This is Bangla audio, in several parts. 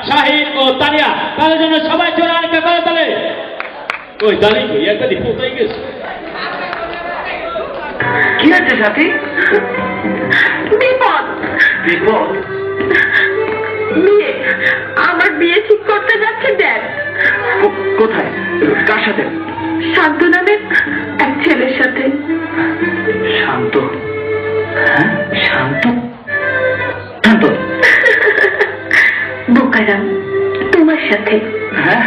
শাহিন ও তানিয়া, তাদের জন্য সবাই জোরে আরেকটা করে তালে। ওই তালি কই একটা দিন কোথায় গেছে? কি আছে সাথী? বিপদ। বিপদ? বিয়ে, আমার বিয়ে ঠিক করতে যাচ্ছে ড্যাড। কোথায়? কার সাথে? শান্ত নামের এক ছেলের সাথে। শান্ত? হ্যাঁ, শান্ত? শান্ত বোকারাম, তোমার সাথে। হ্যাঁ,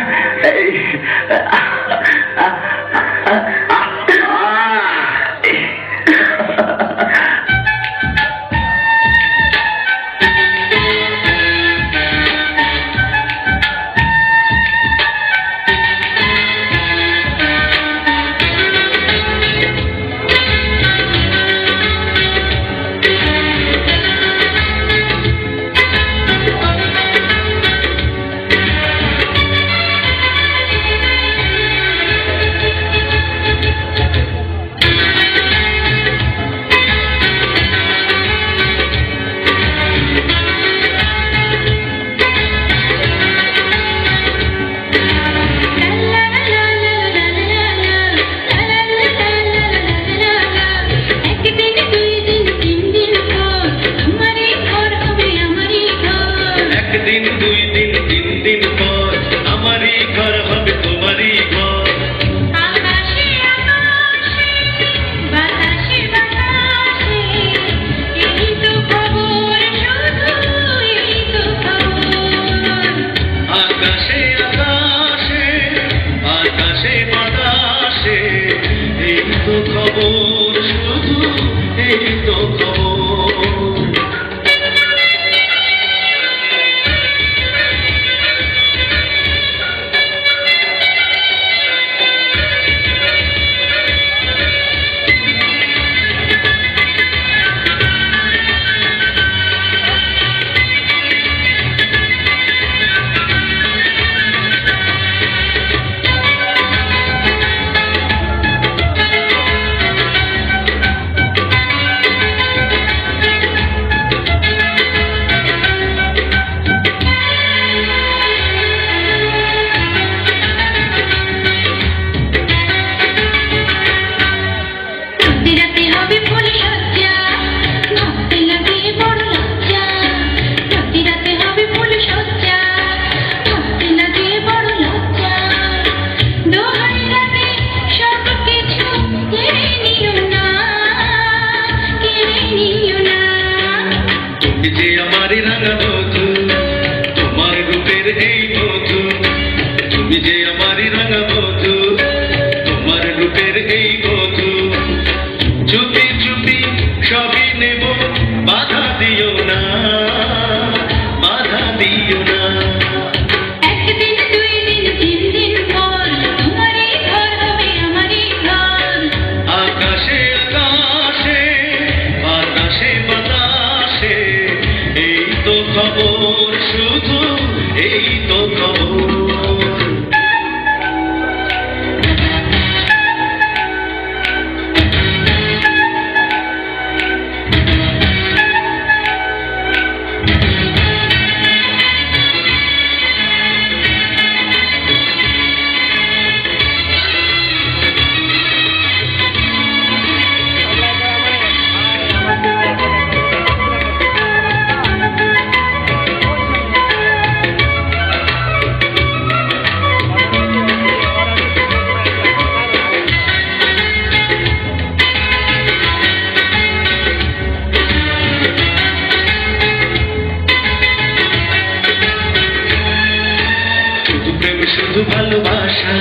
শুধু ভালোবাসা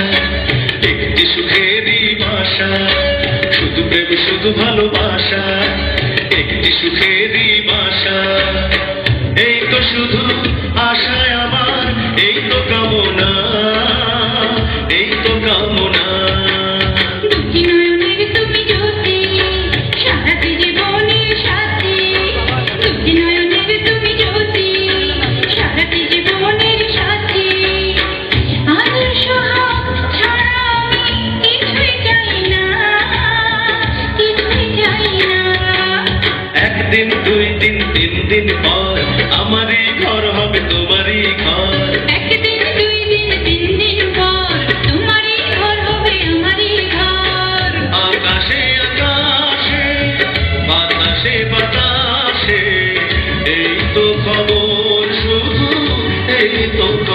একটি সুখেরই ভাষা, শুধু প্রেম শুধু ভালোবাসা একটি সুখেরই ভাষা। এই তো শুধু আশায় আমার, এই তো কামনা, এই তো কামনা। একদিন দুই দিন তিন দিন পর আমারই ঘর হবে তোমার। তোর